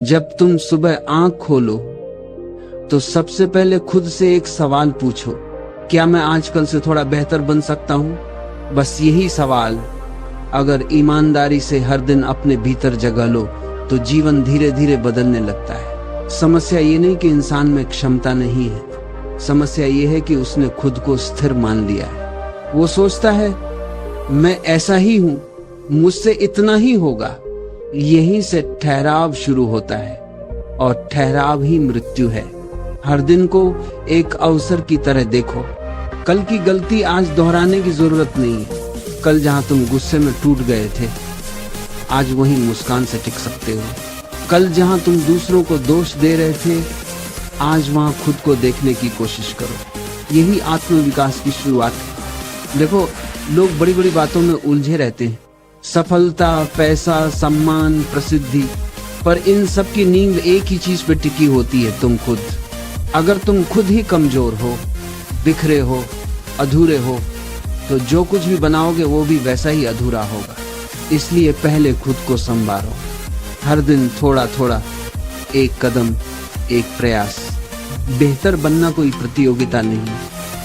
जब तुम सुबह आंख खोलो तो सबसे पहले खुद से एक सवाल पूछो, क्या मैं आजकल से थोड़ा बेहतर बन सकता हूं? बस यही सवाल अगर ईमानदारी से हर दिन अपने भीतर जगह लो तो जीवन धीरे धीरे बदलने लगता है। समस्या ये नहीं कि इंसान में क्षमता नहीं है, समस्या ये है कि उसने खुद को स्थिर मान लिया है। वो सोचता है मैं ऐसा ही हूं, मुझसे इतना ही होगा। यहीं से ठहराव शुरू होता है और ठहराव ही मृत्यु है। हर दिन को एक अवसर की तरह देखो। कल की गलती आज दोहराने की जरूरत नहीं है। कल जहां तुम गुस्से में टूट गए थे, आज वहीं मुस्कान से टिक सकते हो। कल जहां तुम दूसरों को दोष दे रहे थे, आज वहां खुद को देखने की कोशिश करो। यही आत्मविकास की शुरुआत है। देखो, लोग बड़ी बड़ी बातों में उलझे रहते हैं, सफलता, पैसा, सम्मान, प्रसिद्धि, पर इन सब की नींव एक ही चीज पे टिकी होती है, तुम खुद। अगर तुम खुद ही कमजोर हो, बिखरे हो, अधूरे हो, तो जो कुछ भी बनाओगे वो भी वैसा ही अधूरा होगा। इसलिए पहले खुद को संवारो। हर दिन थोड़ा थोड़ा, एक कदम, एक प्रयास। बेहतर बनना कोई प्रतियोगिता नहीं,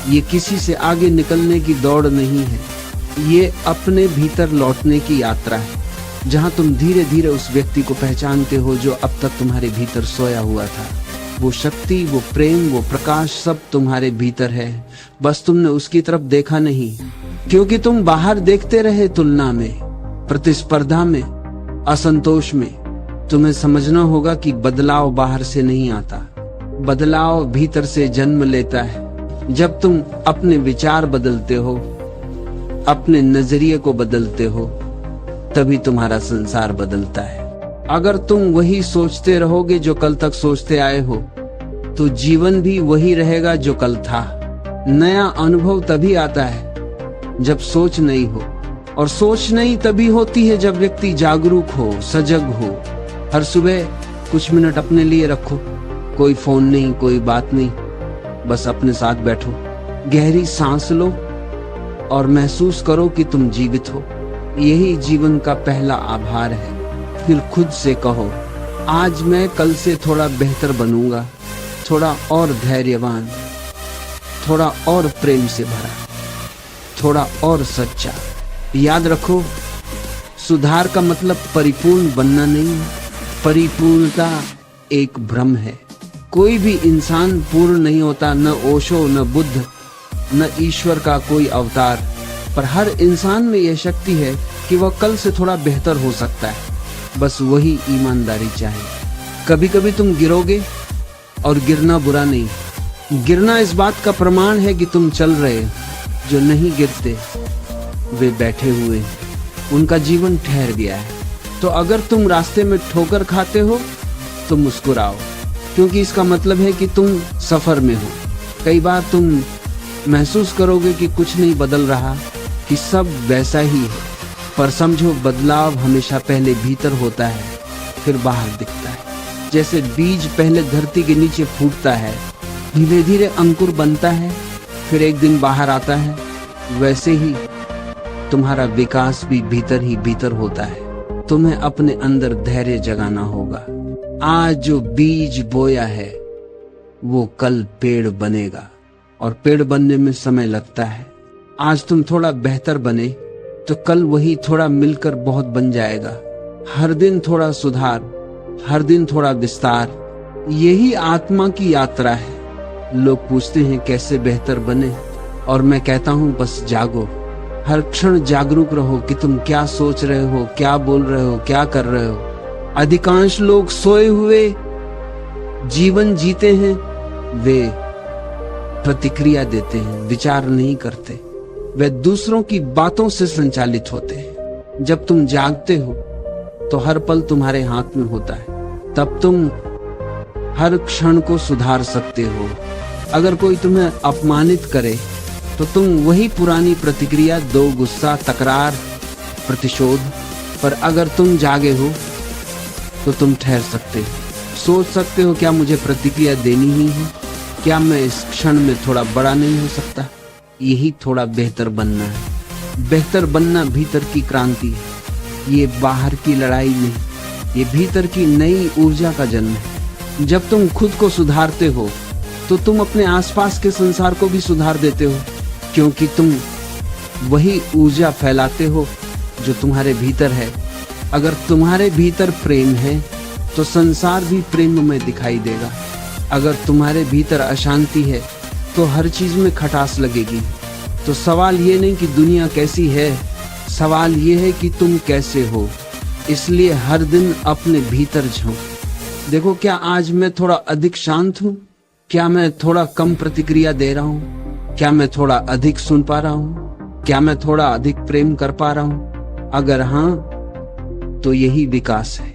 ये किसी से आगे निकलने की दौड़ नहीं है, ये अपने भीतर लौटने की यात्रा है, जहां तुम धीरे धीरे उस व्यक्ति को पहचानते हो जो अब तक तुम्हारे भीतर सोया हुआ था। वो शक्ति, वो प्रेम, वो प्रकाश सब तुम्हारे भीतर है, बस तुमने उसकी तरफ देखा नहीं, क्योंकि तुम बाहर देखते रहे तुलना में, प्रतिस्पर्धा में, असंतोष में। तुम्हें समझना होगा कि बदलाव बाहर से नहीं आता, बदलाव भीतर से जन्म लेता है। जब तुम अपने विचार बदलते हो, अपने नजरिए को बदलते हो, तभी तुम्हारा संसार बदलता है। अगर तुम वही सोचते रहोगे जो कल तक सोचते आए हो, तो जीवन भी वही रहेगा जो कल था। नया अनुभव तभी आता है जब सोच नई हो, और सोच नई तभी होती है जब व्यक्ति जागरूक हो, सजग हो। हर सुबह कुछ मिनट अपने लिए रखो, कोई फोन नहीं, कोई बात नहीं, बस अपने साथ बैठो, गहरी सांस लो और महसूस करो कि तुम जीवित हो। यही जीवन का पहला आभार है। फिर खुद से कहो, आज मैं कल से थोड़ा बेहतर बनूंगा, थोड़ा और धैर्यवान, थोड़ा और प्रेम से भरा, थोड़ा और सच्चा। याद रखो, सुधार का मतलब परिपूर्ण बनना नहीं, परिपूर्णता एक भ्रम है। कोई भी इंसान पूर्ण नहीं होता, न ओशो, न बुद्ध, न ईश्वर का कोई अवतार, पर हर इंसान में यह शक्ति है कि वह कल से थोड़ा बेहतर हो सकता है। बस वही ईमानदारी चाहिए। कभी कभी तुम गिरोगे, और गिरना बुरा नहीं। गिरना इस बात का प्रमाण है कि तुम चल रहे। जो नहीं गिरते वे बैठे हुए, उनका जीवन ठहर गया है। तो अगर तुम रास्ते में ठोकर खाते हो तो मुस्कुराओ, क्योंकि इसका मतलब है कि तुम सफर में हो। कई बार तुम महसूस करोगे कि कुछ नहीं बदल रहा, कि सब वैसा ही है, पर समझो, बदलाव हमेशा पहले भीतर होता है, फिर बाहर दिखता है। जैसे बीज पहले धरती के नीचे फूटता है, धीरे धीरे अंकुर बनता है, फिर एक दिन बाहर आता है, वैसे ही तुम्हारा विकास भी भीतर ही भीतर होता है। तुम्हें अपने अंदर धैर्य जगाना होगा। आज जो बीज बोया है वो कल पेड़ बनेगा, और पेड़ बनने में समय लगता है। आज तुम थोड़ा बेहतर बने तो कल वही थोड़ा मिलकर बहुत बन जाएगा। हर दिन थोड़ा सुधार, हर दिन थोड़ा विस्तार, यही आत्मा की यात्रा है। लोग पूछते हैं कैसे बेहतर बने, और मैं कहता हूं बस जागो। हर क्षण जागरूक रहो कि तुम क्या सोच रहे हो, क्या बोल रहे हो, क्या कर रहे हो। अधिकांश लोग सोए हुए जीवन जीते हैं, वे प्रतिक्रिया देते हैं, विचार नहीं करते। वे दूसरों की बातों से संचालित होते हैं। जब तुम जागते हो तो हर पल तुम्हारे हाथ में होता है, तब तुम हर क्षण को सुधार सकते हो। अगर कोई तुम्हें अपमानित करे तो तुम वही पुरानी प्रतिक्रिया दो, गुस्सा, तकरार, प्रतिशोध। पर अगर तुम जागे हो तो तुम ठहर सकते हो, सोच सकते हो, क्या मुझे प्रतिक्रिया देनी ही है? क्या मैं इस क्षण में थोड़ा बड़ा नहीं हो सकता? यही थोड़ा बेहतर बनना है। बेहतर बनना भीतर की क्रांति है, ये बाहर की लड़ाई नहीं। ये भीतर की नई ऊर्जा का जन्म है। जब तुम खुद को सुधारते हो तो तुम अपने आसपास के संसार को भी सुधार देते हो, क्योंकि तुम वही ऊर्जा फैलाते हो जो तुम्हारे भीतर है। अगर तुम्हारे भीतर प्रेम है तो संसार भी प्रेम में दिखाई देगा। अगर तुम्हारे भीतर अशांति है तो हर चीज में खटास लगेगी। तो सवाल ये नहीं कि दुनिया कैसी है, सवाल ये है कि तुम कैसे हो। इसलिए हर दिन अपने भीतर झांको। देखो, क्या आज मैं थोड़ा अधिक शांत हूँ? क्या मैं थोड़ा कम प्रतिक्रिया दे रहा हूँ? क्या मैं थोड़ा अधिक सुन पा रहा हूँ? क्या मैं थोड़ा अधिक प्रेम कर पा रहा हूँ? अगर हाँ, तो यही विकास है।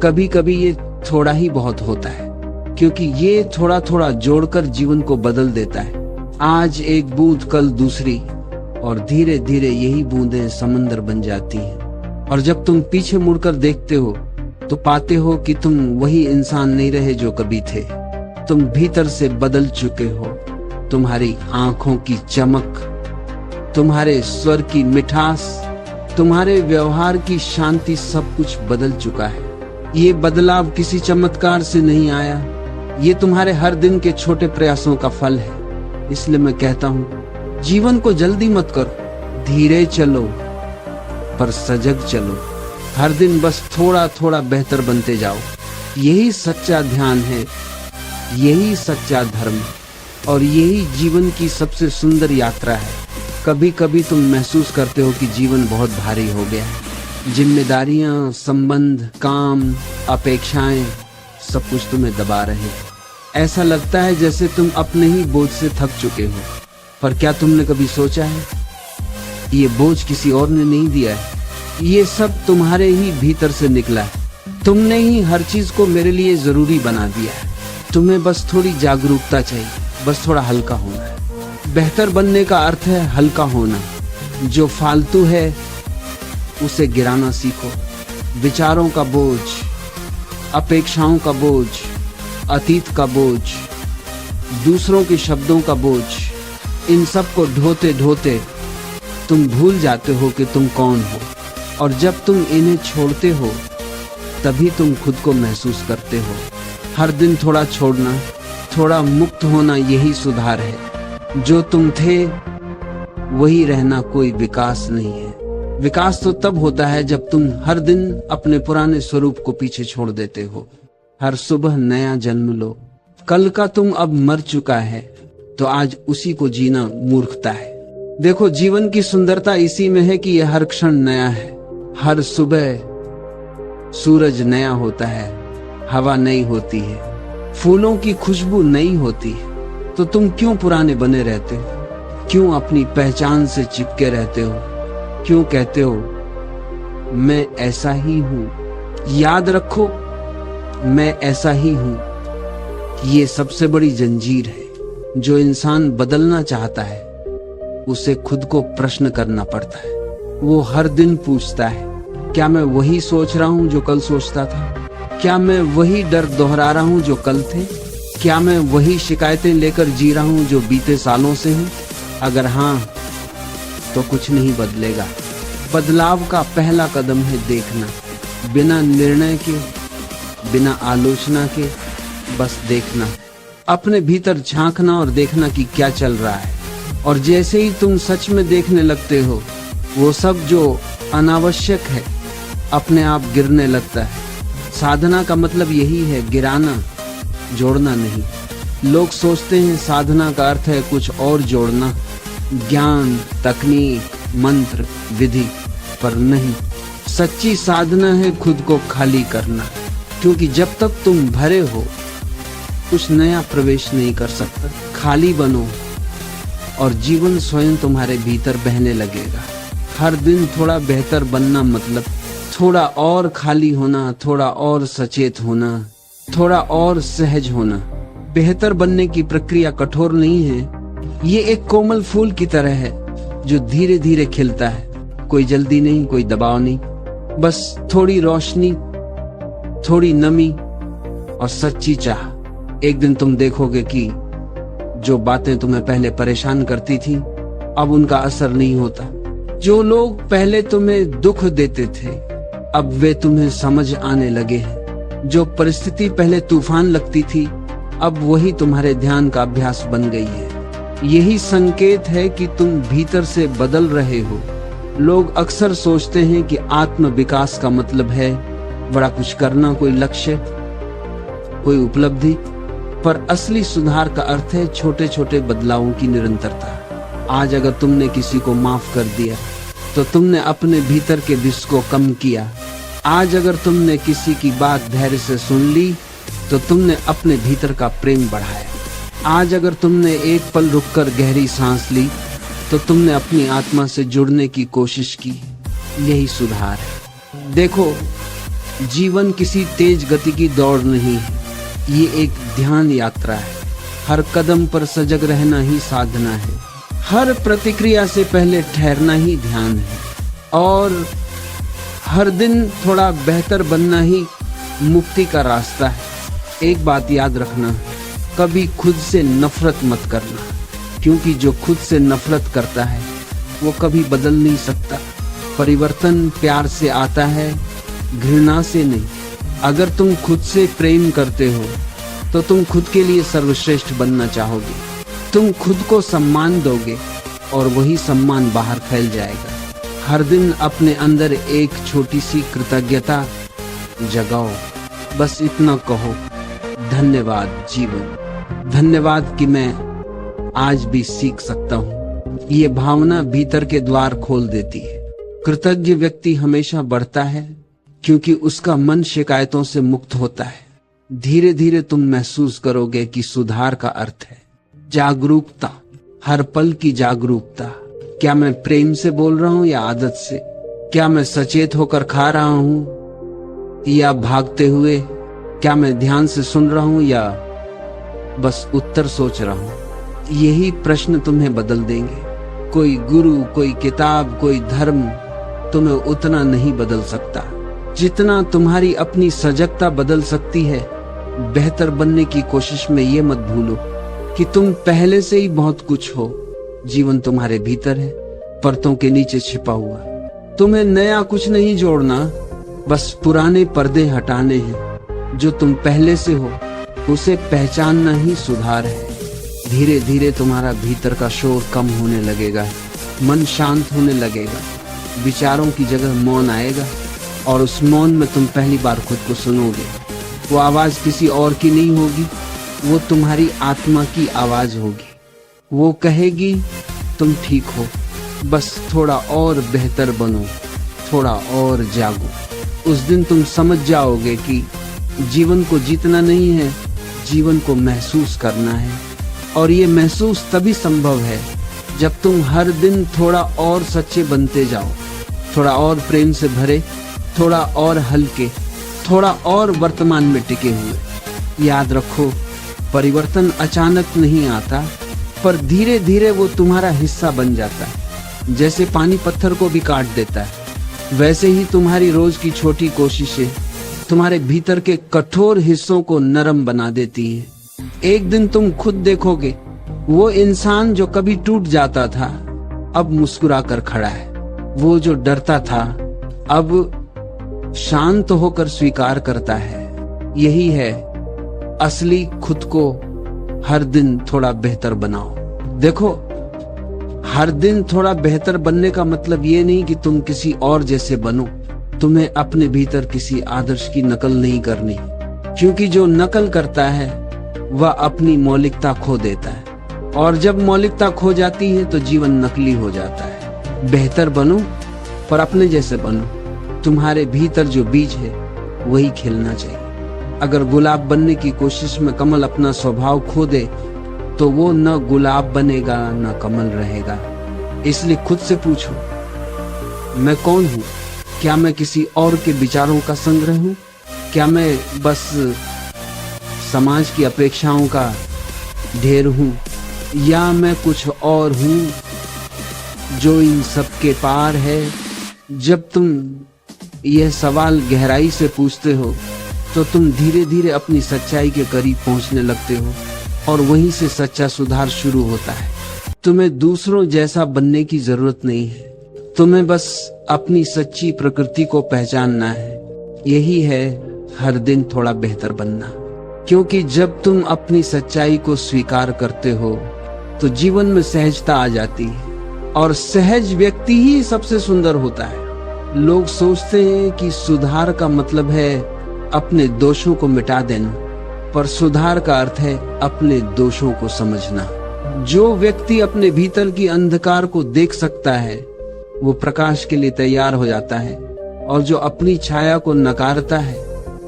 कभी कभी ये थोड़ा ही बहुत होता है, क्योंकि ये थोड़ा थोड़ा जोड़कर जीवन को बदल देता है। आज एक बूंद, कल दूसरी, और धीरे धीरे यही बूंदें समंदर बन जाती हैं। और जब तुम पीछे मुड़कर देखते हो तो पाते हो कि तुम वही इंसान नहीं रहे जो कभी थे। तुम भीतर से बदल चुके हो। तुम्हारी आंखों की चमक, तुम्हारे स्वर की मिठास, तुम्हारे व्यवहार की शांति, सब कुछ बदल चुका है। ये बदलाव किसी चमत्कार से नहीं आया, ये तुम्हारे हर दिन के छोटे प्रयासों का फल है। इसलिए मैं कहता हूँ, जीवन को जल्दी मत करो, धीरे चलो पर सजग चलो। हर दिन बस थोड़ा थोड़ा बेहतर बनते जाओ। यही सच्चा ध्यान है, यही सच्चा धर्म, और यही जीवन की सबसे सुंदर यात्रा है। कभी कभी तुम महसूस करते हो कि जीवन बहुत भारी हो गया है। जिम्मेदारियां, संबंध, काम, अपेक्षाएं, सब कुछ तुम्हें दबा रहे हैं। ऐसा लगता है जैसे तुम अपने ही बोझ से थक चुके हो। पर क्या तुमने कभी सोचा है, ये बोझ किसी और ने नहीं दिया है, ये सब तुम्हारे ही भीतर से निकला है। तुमने ही हर चीज को मेरे लिए जरूरी बना दिया है। तुम्हें बस थोड़ी जागरूकता चाहिए, बस थोड़ा हल्का होना है। बेहतर बनने का अर्थ है हल्का होना। जो फालतू है उसे गिराना सीखो। विचारों का बोझ, अपेक्षाओं का बोझ, अतीत का बोझ, दूसरों के शब्दों का बोझ, इन सब को ढोते ढोते तुम भूल जाते हो कि तुम कौन हो। और जब तुम इन्हें छोड़ते हो तभी तुम खुद को महसूस करते हो। हर दिन थोड़ा छोड़ना, थोड़ा मुक्त होना, यही सुधार है। जो तुम थे वही रहना कोई विकास नहीं है। विकास तो तब होता है जब तुम हर दिन अपने पुराने स्वरूप को पीछे छोड़ देते हो। हर सुबह नया जन्म लो। कल का तुम अब मर चुका है तो आज उसी को जीना मूर्खता है। देखो, जीवन की सुंदरता इसी में है कि यह हर क्षण नया है। हर सुबह सूरज नया होता है, हवा नई होती है, फूलों की खुशबू नई होती है। तो तुम क्यों पुराने बने रहते हो? क्यों अपनी पहचान से चिपके रहते हो? क्यों कहते हो मैं ऐसा ही हूं? याद रखो, मैं ऐसा ही हूं। ये सबसे बड़ी जंजीर है। जो इंसान बदलना चाहता है उसे खुद को प्रश्न करना पड़ता है। वो हर दिन पूछता है, क्या मैं वही सोच रहा हूं जो कल सोचता था? क्या मैं वही डर दोहरा रहा हूं जो कल थे? क्या मैं वही शिकायतें लेकर जी रहा हूं जो बीते सालों से हैं? अगर हाँ, तो कुछ नहीं बदलेगा। बदलाव का पहला कदम है देखना, बिना निर्णय के, बिना आलोचना के, बस देखना। अपने भीतर झांकना और देखना कि क्या चल रहा है। और जैसे ही तुम सच में देखने लगते हो, वो सब जो अनावश्यक है अपने आप गिरने लगता है। साधना का मतलब यही है, गिराना, जोड़ना नहीं। लोग सोचते हैं साधना का अर्थ है कुछ और जोड़ना, ज्ञान, तकनीक, मंत्र, विधि, पर नहीं। सच्ची साधना है खुद को खाली करना, क्योंकि जब तक तुम भरे हो कुछ नया प्रवेश नहीं कर सकता। खाली बनो और जीवन स्वयं तुम्हारे भीतर बहने लगेगा। हर दिन थोड़ा बेहतर बनना मतलब थोड़ा और खाली होना, थोड़ा और सचेत होना, थोड़ा और सहज होना। बेहतर बनने की प्रक्रिया कठोर नहीं है। ये एक कोमल फूल की तरह है जो धीरे धीरे खिलता है। कोई जल्दी नहीं, कोई दबाव नहीं, बस थोड़ी रोशनी, थोड़ी नमी और सच्ची चाह। एक दिन तुम देखोगे कि जो बातें तुम्हें पहले परेशान करती थी अब उनका असर नहीं होता। जो लोग पहले तुम्हें दुख देते थे अब वे तुम्हें समझ आने लगे हैं। जो परिस्थिति पहले तूफान लगती थी, अब वही तुम्हारे ध्यान का अभ्यास बन गई है। यही संकेत है कि तुम भीतर से बदल रहे हो। लोग अक्सर सोचते हैं कि आत्म विकास का मतलब है बड़ा कुछ करना, कोई लक्ष्य, कोई उपलब्धि, पर असली सुधार का अर्थ है छोटे छोटे बदलावों की निरंतरता। आज अगर तुमने किसी को माफ कर दिया तो तुमने अपने भीतर के विष को कम किया। आज अगर तुमने किसी की बात धैर्य से सुन ली तो तुमने अपने भीतर का प्रेम बढ़ाया। आज अगर तुमने एक पल रुककर गहरी सांस ली तो तुमने अपनी आत्मा से जुड़ने की कोशिश की। यही सुधार है। देखो, जीवन किसी तेज गति की दौड़ नहीं है, ये एक ध्यान यात्रा है। हर कदम पर सजग रहना ही साधना है। हर प्रतिक्रिया से पहले ठहरना ही ध्यान है। और हर दिन थोड़ा बेहतर बनना ही मुक्ति का रास्ता है। एक बात याद रखना, कभी खुद से नफरत मत करना, क्योंकि जो खुद से नफरत करता है वो कभी बदल नहीं सकता। परिवर्तन प्यार से आता है, घृणा से नहीं। अगर तुम खुद से प्रेम करते हो तो तुम खुद के लिए सर्वश्रेष्ठ बनना चाहोगे। तुम खुद को सम्मान दोगे और वही सम्मान बाहर फैल जाएगा। हर दिन अपने अंदर एक छोटी सी कृतज्ञता जगाओ। बस इतना कहो, धन्यवाद जीवन, धन्यवाद कि मैं आज भी सीख सकता हूँ। ये भावना भीतर के द्वार खोल देती है। कृतज्ञ व्यक्ति हमेशा बढ़ता है क्योंकि उसका मन शिकायतों से मुक्त होता है। धीरे धीरे तुम महसूस करोगे कि सुधार का अर्थ है जागरूकता, हर पल की जागरूकता। क्या मैं प्रेम से बोल रहा हूँ या आदत से? क्या मैं सचेत होकर खा रहा हूँ या भागते हुए? क्या मैं ध्यान से सुन रहा हूँ या बस उत्तर सोच रहा हूँ? यही प्रश्न तुम्हें बदल देंगे। कोई गुरु, कोई किताब, कोई धर्म तुम्हें उतना नहीं बदल सकता जितना तुम्हारी अपनी सजगता बदल सकती है। बेहतर बनने की कोशिश में ये मत भूलो कि तुम पहले से ही बहुत कुछ हो। जीवन तुम्हारे भीतर है, परतों के नीचे छिपा हुआ। तुम्हें नया कुछ नहीं जोड़ना, बस पुराने पर्दे हटाने हैं। जो तुम पहले से हो उसे पहचानना ही सुधार है। धीरे धीरे तुम्हारा भीतर का शोर कम होने लगेगा, मन शांत होने लगेगा, विचारों की जगह मौन आएगा और उस मौन में तुम पहली बार खुद को सुनोगे। वो आवाज किसी और की नहीं होगी, वो तुम्हारी आत्मा की आवाज होगी। वो कहेगी तुम ठीक हो, बस थोड़ा और बेहतर बनो, थोड़ा और जागो। उस दिन तुम समझ जाओगे कि जीवन को जीतना नहीं है, जीवन को महसूस करना है। और ये महसूस तभी संभव है जब तुम हर दिन थोड़ा और सच्चे बनते जाओ, थोड़ा और प्रेम से भरे, थोड़ा और हल्के, थोड़ा और वर्तमान में टिके हुए। याद रखो, परिवर्तन अचानक नहीं आता, पर धीरे धीरे वो तुम्हारा हिस्सा बन जाता है। जैसे पानी पत्थर को भी काट देता है, वैसे ही तुम्हारी रोज की छोटी कोशिशें तुम्हारे भीतर के कठोर हिस्सों को नरम बना देती हैं। एक दिन तुम खुद देखोगे, वो इंसान जो कभी टूट जाता था अब मुस्कुरा कर खड़ा है। वो जो डरता था अब शांत होकर स्वीकार करता है। यही है असली खुद को हर दिन थोड़ा बेहतर बनाओ। देखो, हर दिन थोड़ा बेहतर बनने का मतलब ये नहीं कि तुम किसी और जैसे बनो। तुम्हें अपने भीतर किसी आदर्श की नकल नहीं करनी, क्योंकि जो नकल करता है वह अपनी मौलिकता खो देता है, और जब मौलिकता खो जाती है तो जीवन नकली हो जाता है। बेहतर बनो, पर अपने जैसे बनो। तुम्हारे भीतर जो बीज है वही खिलना चाहिए। अगर गुलाब बनने की कोशिश में कमल अपना स्वभाव खो दे तो वो न गुलाब बनेगा न कमल रहेगा। इसलिए खुद से पूछो, मैं कौन हूँ? क्या मैं किसी और के विचारों का संग्रह हूँ? क्या मैं बस समाज की अपेक्षाओं का ढेर हूँ, या मैं कुछ और हूँ जो इन सब के पार है? जब तुम यह सवाल गहराई से पूछते हो तो तुम धीरे धीरे अपनी सच्चाई के करीब पहुंचने लगते हो, और वहीं से सच्चा सुधार शुरू होता है। तुम्हें दूसरों जैसा बनने की जरूरत नहीं है, तुम्हें बस अपनी सच्ची प्रकृति को पहचानना है। यही है हर दिन थोड़ा बेहतर बनना। क्योंकि जब तुम अपनी सच्चाई को स्वीकार करते हो तो जीवन में सहजता आ जाती है, और सहज व्यक्ति ही सबसे सुंदर होता है। लोग सोचते हैं कि सुधार का मतलब है अपने दोषों को मिटा देना, पर सुधार का अर्थ है अपने दोषों को समझना। जो व्यक्ति अपने भीतर की अंधकार को देख सकता है वो प्रकाश के लिए तैयार हो जाता है, और जो अपनी छाया को नकारता है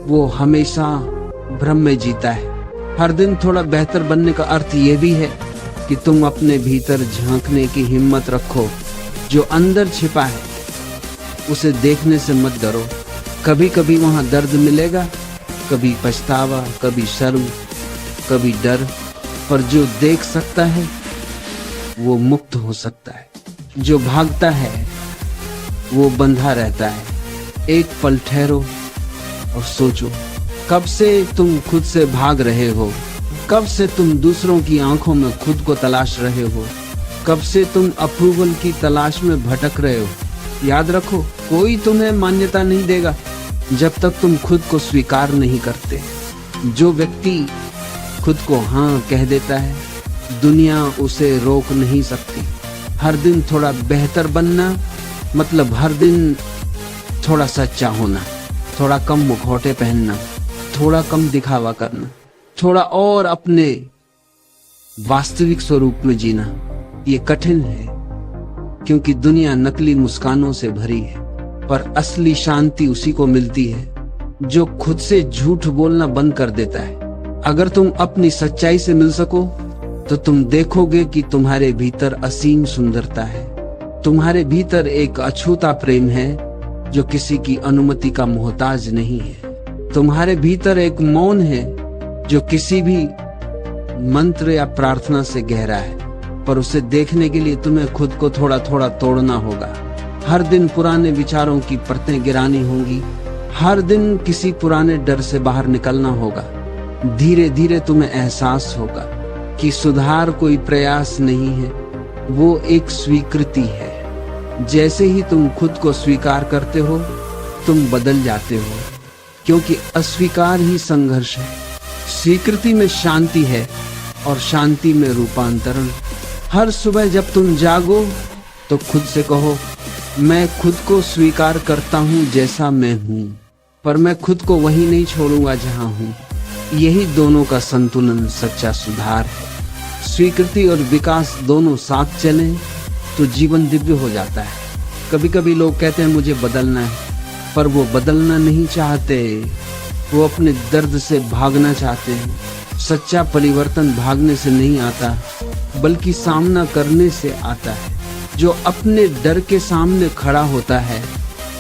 वो हमेशा भ्रम में जीता है। हर दिन थोड़ा बेहतर बनने का अर्थ ये भी है कि तुम अपने भीतर झांकने की हिम्मत रखो। जो अंदर छिपा है उसे देखने से मत डरो। कभी कभी वहां दर्द मिलेगा, कभी पछतावा, कभी शर्म, कभी डर, पर जो देख सकता है वो मुक्त हो सकता है। जो भागता है वो बंधा रहता है। एक पल ठहरो और सोचो, कब से तुम खुद से भाग रहे हो? कब से तुम दूसरों की आंखों में खुद को तलाश रहे हो? कब से तुम अप्रूवल की तलाश में भटक रहे हो? याद रखो, कोई तुम्हें मान्यता नहीं देगा जब तक तुम खुद को स्वीकार नहीं करते। जो व्यक्ति खुद को हाँ कह देता है, दुनिया उसे रोक नहीं सकती। हर दिन थोड़ा बेहतर बनना मतलब हर दिन थोड़ा सच्चा होना, थोड़ा कम मुखौटे पहनना, थोड़ा कम दिखावा करना, थोड़ा और अपने वास्तविक स्वरूप में जीना। ये कठिन है क्योंकि दुनिया नकली मुस्कानों से भरी है, पर असली शांति उसी को मिलती है जो खुद से झूठ बोलना बंद कर देता है। अगर तुम अपनी सच्चाई से मिल सको तो तुम देखोगे कि तुम्हारे भीतर असीम सुंदरता है। तुम्हारे भीतर एक अछूता प्रेम है जो किसी की अनुमति का मोहताज नहीं है। तुम्हारे भीतर एक मौन है जो किसी भी मंत्र या प्रार्थना से गहरा है, पर उसे देखने के लिए तुम्हें खुद को थोड़ा थोड़ा तोड़ना होगा। हर दिन पुराने विचारों की परतें गिरानी होंगी। हर दिन किसी पुराने डर से बाहर निकलना होगा। धीरे धीरे तुम्हें एहसास होगा कि सुधार कोई प्रयास नहीं है, वो एक स्वीकृति है। जैसे ही तुम खुद को स्वीकार करते हो तुम बदल जाते हो, क्योंकि अस्वीकार ही संघर्ष है। स्वीकृति में शांति है और शांति में रूपांतरण। हर सुबह जब तुम जागो तो खुद से कहो, मैं खुद को स्वीकार करता हूँ जैसा मैं हूँ, पर मैं खुद को वहीं नहीं छोड़ूंगा जहाँ हूँ। यही दोनों का संतुलन सच्चा सुधार है। स्वीकृति और विकास दोनों साथ चलें तो जीवन दिव्य हो जाता है। कभी कभी लोग कहते हैं मुझे बदलना है, पर वो बदलना नहीं चाहते, वो अपने दर्द से भागना चाहते हैं। सच्चा परिवर्तन भागने से नहीं आता, बल्कि सामना करने से आता है। जो अपने डर के सामने खड़ा होता है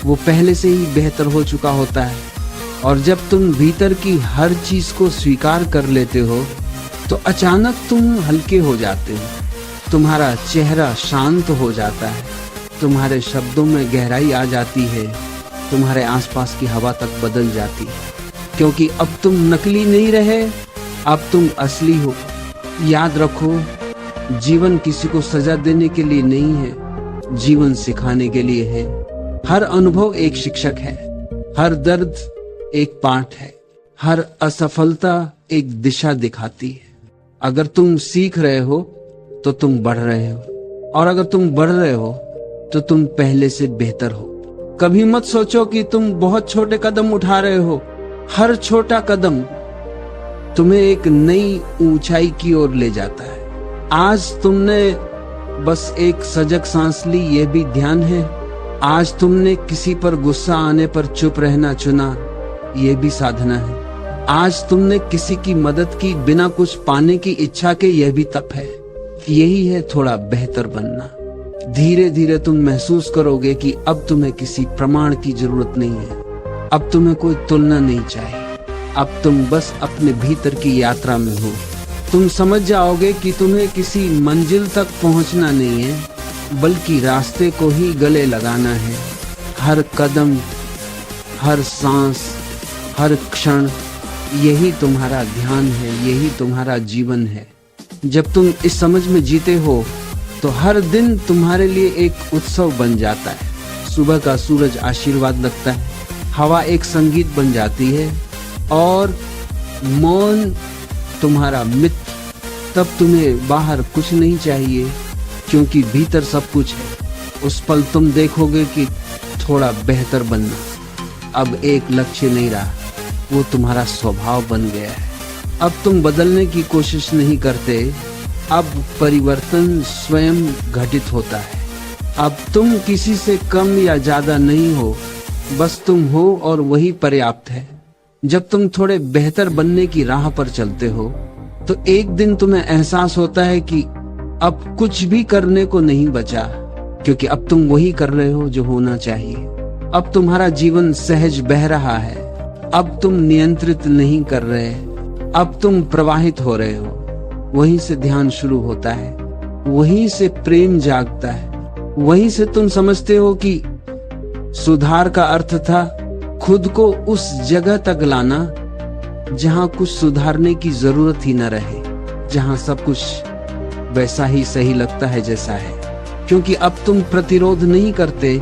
वो पहले से ही बेहतर हो चुका होता है। और जब तुम भीतर की हर चीज को स्वीकार कर लेते हो तो अचानक तुम हल्के हो जाते हो। तुम्हारा चेहरा शांत हो जाता है, तुम्हारे शब्दों में गहराई आ जाती है, तुम्हारे आसपास की हवा तक बदल जाती है। क्योंकि अब तुम नकली नहीं रहे, अब तुम असली हो। याद रखो, जीवन किसी को सजा देने के लिए नहीं है, जीवन सिखाने के लिए है। हर अनुभव एक शिक्षक है, हर दर्द एक पाठ है, हर असफलता एक दिशा दिखाती है। अगर तुम सीख रहे हो तो तुम बढ़ रहे हो, और अगर तुम बढ़ रहे हो तो तुम पहले से बेहतर हो। कभी मत सोचो कि तुम बहुत छोटे कदम उठा रहे हो। हर छोटा कदम तुम्हें एक नई ऊंचाई की ओर ले जाता है। आज तुमने बस एक सजग सांस ली, ये भी ध्यान है। आज तुमने किसी पर गुस्सा आने पर चुप रहना चुना, ये भी साधना है। आज तुमने किसी की मदद की बिना कुछ पाने की इच्छा के, यह भी तप है। यही है थोड़ा बेहतर बनना। धीरे धीरे तुम महसूस करोगे कि अब तुम्हें किसी प्रमाण की जरूरत नहीं है, अब तुम्हें कोई तुलना नहीं चाहिए। अब तुम बस अपने भीतर की यात्रा में हो। तुम समझ जाओगे कि तुम्हें किसी मंजिल तक पहुंचना नहीं है, बल्कि रास्ते को ही गले लगाना है। हर कदम, हर सांस, हर क्षण, यही तुम्हारा ध्यान है, यही तुम्हारा जीवन है। जब तुम इस समझ में जीते हो तो हर दिन तुम्हारे लिए एक उत्सव बन जाता है। सुबह का सूरज आशीर्वाद लगता है, हवा एक संगीत बन जाती है और मौन तुम्हारा मित्र। तब तुम्हें बाहर कुछ नहीं चाहिए, क्योंकि भीतर सब कुछ है। उस पल तुम देखोगे कि थोड़ा बेहतर बनना अब एक लक्ष्य नहीं रहा, वो तुम्हारा स्वभाव बन गया है। अब तुम बदलने की कोशिश नहीं करते, अब परिवर्तन स्वयं घटित होता है। अब तुम किसी से कम या ज्यादा नहीं हो, बस तुम हो और वही पर्याप्त है। जब तुम थोड़े बेहतर बनने की राह पर चलते हो तो एक दिन तुम्हें एहसास होता है कि अब कुछ भी करने को नहीं बचा, क्योंकि अब तुम वही कर रहे हो जो होना चाहिए। अब तुम्हारा जीवन सहज बह रहा है, अब तुम नियंत्रित नहीं कर रहे, अब तुम प्रवाहित हो रहे हो। वहीं से ध्यान शुरू होता है, वहीं से प्रेम जागता है, वहीं से तुम समझते हो कि सुधार का अर्थ था खुद को उस जगह तक लाना जहां कुछ सुधारने की जरूरत ही न रहे, जहां सब कुछ वैसा ही सही लगता है जैसा है। क्योंकि अब तुम प्रतिरोध नहीं करते,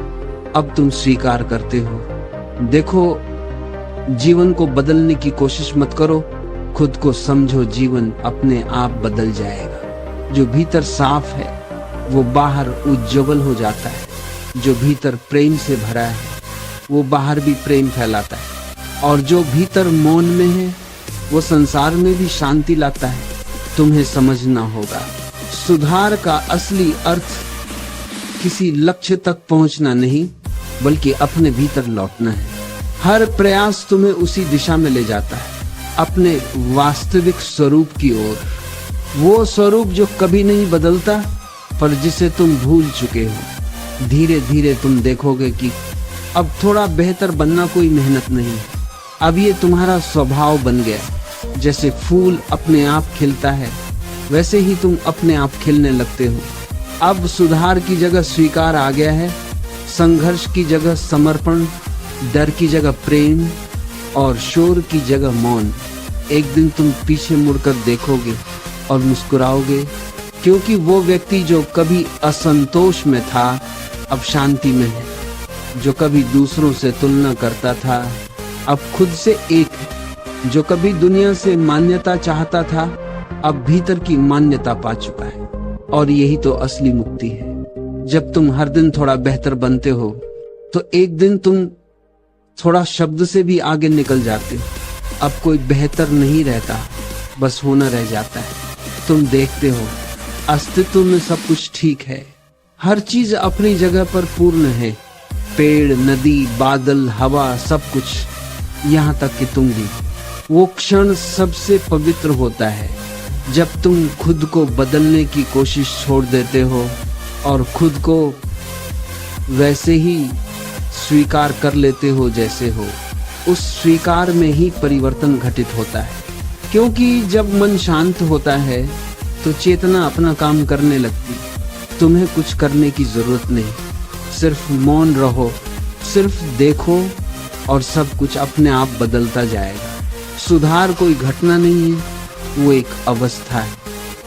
अब तुम स्वीकार करते हो। देखो, जीवन को बदलने की कोशिश मत करो, खुद को समझो, जीवन अपने आप बदल जाएगा। जो भीतर साफ है वो बाहर उज्ज्वल हो जाता है, जो भीतर प्रेम से भरा है वो बाहर भी प्रेम फैलाता है, और जो भीतर मौन में है वो संसार में भी शांति लाता है। तुम्हें समझना होगा, सुधार का असली अर्थ किसी लक्ष्य तक पहुंचना नहीं, बल्कि अपने भीतर लौटना है। हर प्रयास तुम्हें उसी दिशा में ले जाता है, अपने वास्तविक स्वरूप की ओर। वो स्वरूप जो कभी नहीं बदलता, पर जिसे तुम भूल चुके हो। धीरे धीरे तुम देखोगे कि अब थोड़ा बेहतर बनना कोई मेहनत नहीं, अब ये तुम्हारा स्वभाव बन गया। जैसे फूल अपने आप खिलता है, वैसे ही तुम अपने आप खिलने लगते हो। अब सुधार की जगह स्वीकार आ गया है, संघर्ष की जगह समर्पण, डर की जगह प्रेम और शोर की जगह मौन। एक दिन तुम पीछे मुड़कर देखोगे और मुस्कुराओगे, क्योंकि वो व्यक्ति जो कभी असंतोष में था अब शांति में है। जो कभी दूसरों से तुलना करता था अब खुद से एक है। जो कभी दुनिया से मान्यता चाहता था अब भीतर की मान्यता पा चुका है। और यही तो असली मुक्ति है। जब तुम हर दिन थोड़ा बेहतर बनते हो तो एक दिन तुम थोड़ा शब्द से भी आगे निकल जाते हो। अब कोई बेहतर नहीं रहता, बस होना रह जाता है। तुम देखते हो अस्तित्व में सब कुछ ठीक है, हर चीज अपनी जगह पर पूर्ण है। पेड़, नदी, बादल, हवा, सब कुछ, यहाँ तक कि तुम भी। वो क्षण सबसे पवित्र होता है जब तुम खुद को बदलने की कोशिश छोड़ देते हो और खुद को वैसे ही स्वीकार कर लेते हो जैसे हो। उस स्वीकार में ही परिवर्तन घटित होता है, क्योंकि जब मन शांत होता है तो चेतना अपना काम करने लगती। तुम्हें कुछ करने की जरूरत नहीं, सिर्फ मौन रहो, सिर्फ देखो और सब कुछ अपने आप बदलता जाएगा। सुधार कोई घटना नहीं है, वो एक अवस्था है।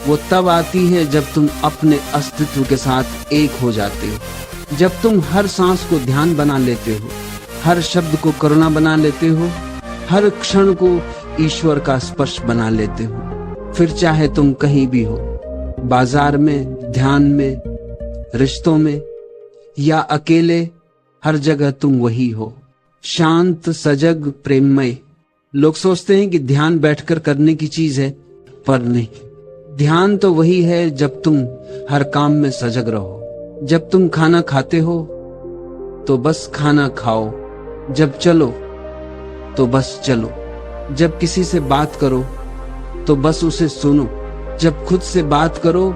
वो तब आती है जब तुम अपने अस्तित्व के साथ एक हो जाते हो, जब तुम हर सांस को ध्यान बना लेते हो, हर शब्द को करुणा बना लेते हो, हर क्षण को ईश्वर का स्पर्श बना लेते हो। फिर चाहे तुम कहीं भी हो, बाजार में, ध्यान में, रिश्तों में या अकेले, हर जगह तुम वही हो, शांत, सजग, प्रेममय। लोग सोचते हैं कि ध्यान बैठकर करने की चीज है, पर नहीं। ध्यान तो वही है जब तुम हर काम में सजग रहो। जब तुम खाना खाते हो तो बस खाना खाओ, जब चलो तो बस चलो, जब किसी से बात करो तो बस उसे सुनो, जब खुद से बात करो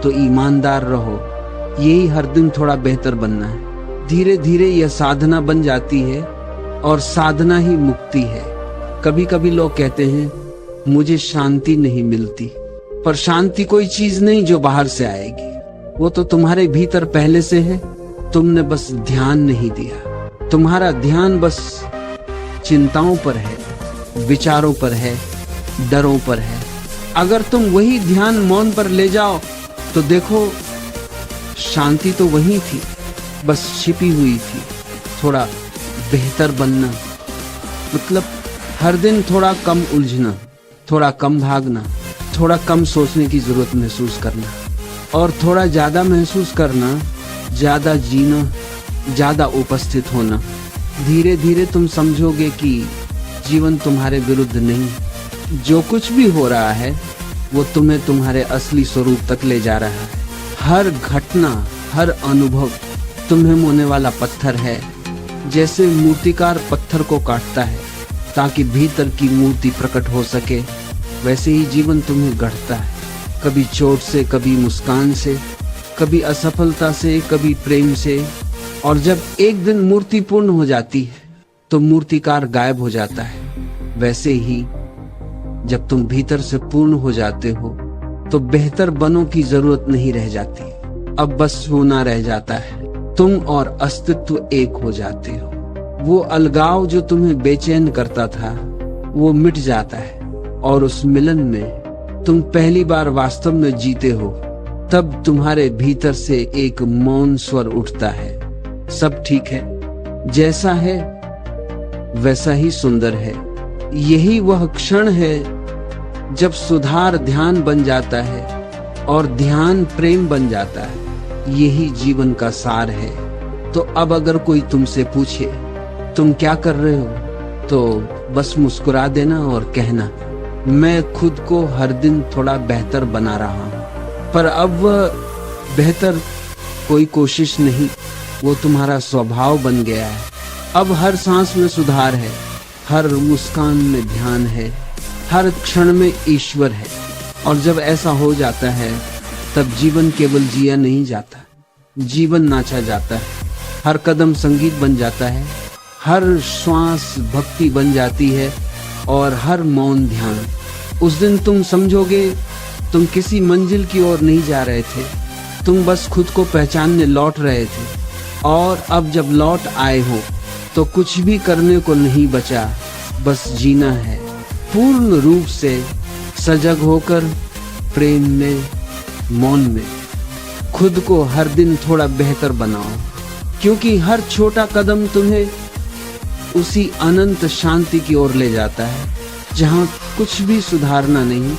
तो ईमानदार रहो। यही हर दिन थोड़ा बेहतर बनना है। धीरे धीरे यह साधना बन जाती है और साधना ही मुक्ति है। कभी कभी लोग कहते हैं मुझे शांति नहीं मिलती, पर शांति कोई चीज नहीं जो बाहर से आएगी, वो तो तुम्हारे भीतर पहले से है। तुमने बस ध्यान नहीं दिया। तुम्हारा ध्यान बस चिंताओं पर है, विचारों पर है, डरों पर है। अगर तुम वही ध्यान मौन पर ले जाओ तो देखो शांति तो वही थी, बस छिपी हुई थी। थोड़ा बेहतर बनना मतलब हर दिन थोड़ा कम उलझना, थोड़ा कम भागना, थोड़ा कम सोचने की जरूरत महसूस करना और थोड़ा ज्यादा महसूस करना, ज्यादा जीना, ज्यादा उपस्थित होना। धीरे धीरे तुम समझोगे कि जीवन तुम्हारे विरुद्ध नहीं, जो कुछ भी हो रहा है वो तुम्हें तुम्हारे असली स्वरूप तक ले जा रहा है। हर घटना, हर अनुभव तुम्हें मोने वाला पत्थर है। जैसे मूर्तिकार पत्थर को काटता है ताकि भीतर की मूर्ति प्रकट हो सके, वैसे ही जीवन तुम्हें गढ़ता है। कभी चोट से, कभी मुस्कान से, कभी असफलता से, कभी प्रेम से। और जब एक दिन मूर्ति पूर्ण हो जाती है तो मूर्तिकार गायब हो जाता है। वैसे ही जब तुम भीतर से पूर्ण हो जाते हो तो बेहतर बनों की जरूरत नहीं रह जाती। अब बस होना रह जाता है। तुम और अस्तित्व एक हो जाते हो। वो अलगाव जो तुम्हें बेचैन करता था वो मिट जाता है और उस मिलन में तुम पहली बार वास्तव में जीते हो। तब तुम्हारे भीतर से एक मौन स्वर उठता है, सब ठीक है, जैसा है वैसा ही सुंदर है। यही वह क्षण है जब सुधार ध्यान बन जाता है और ध्यान प्रेम बन जाता है। यही जीवन का सार है। तो अब अगर कोई तुमसे पूछे तुम क्या कर रहे हो, तो बस मुस्कुरा देना और कहना, मैं खुद को हर दिन थोड़ा बेहतर बना रहा हूँ। पर अब वह बेहतर कोई कोशिश नहीं, वो तुम्हारा स्वभाव बन गया है। अब हर सांस में सुधार है, हर मुस्कान में ध्यान है, हर क्षण में ईश्वर है। और जब ऐसा हो जाता है तब जीवन केवल जिया नहीं जाता, जीवन नाचा जाता है। हर कदम संगीत बन जाता है, हर श्वास भक्ति बन जाती है और हर मौन ध्यान। उस दिन तुम समझोगे तुम किसी मंजिल की ओर नहीं जा रहे थे, तुम बस खुद को पहचानने लौट रहे थे। और अब जब लौट आए हो तो कुछ भी करने को नहीं बचा, बस जीना है पूर्ण रूप से, सजग होकर, प्रेम में, मौन में। खुद को हर दिन थोड़ा बेहतर बनाओ, क्योंकि हर छोटा कदम तुम्हें उसी अनंत शांति की ओर ले जाता है जहां कुछ भी सुधारना नहीं,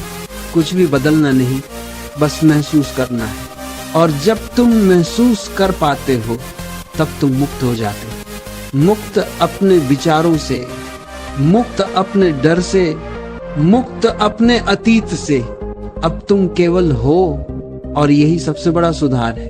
कुछ भी बदलना नहीं, बस महसूस करना है। और जब तुम महसूस कर पाते हो तब तुम मुक्त हो जाते हो। मुक्त अपने विचारों से, मुक्त अपने डर से, मुक्त अपने अतीत से। अब तुम केवल हो और यही सबसे बड़ा सुधार है।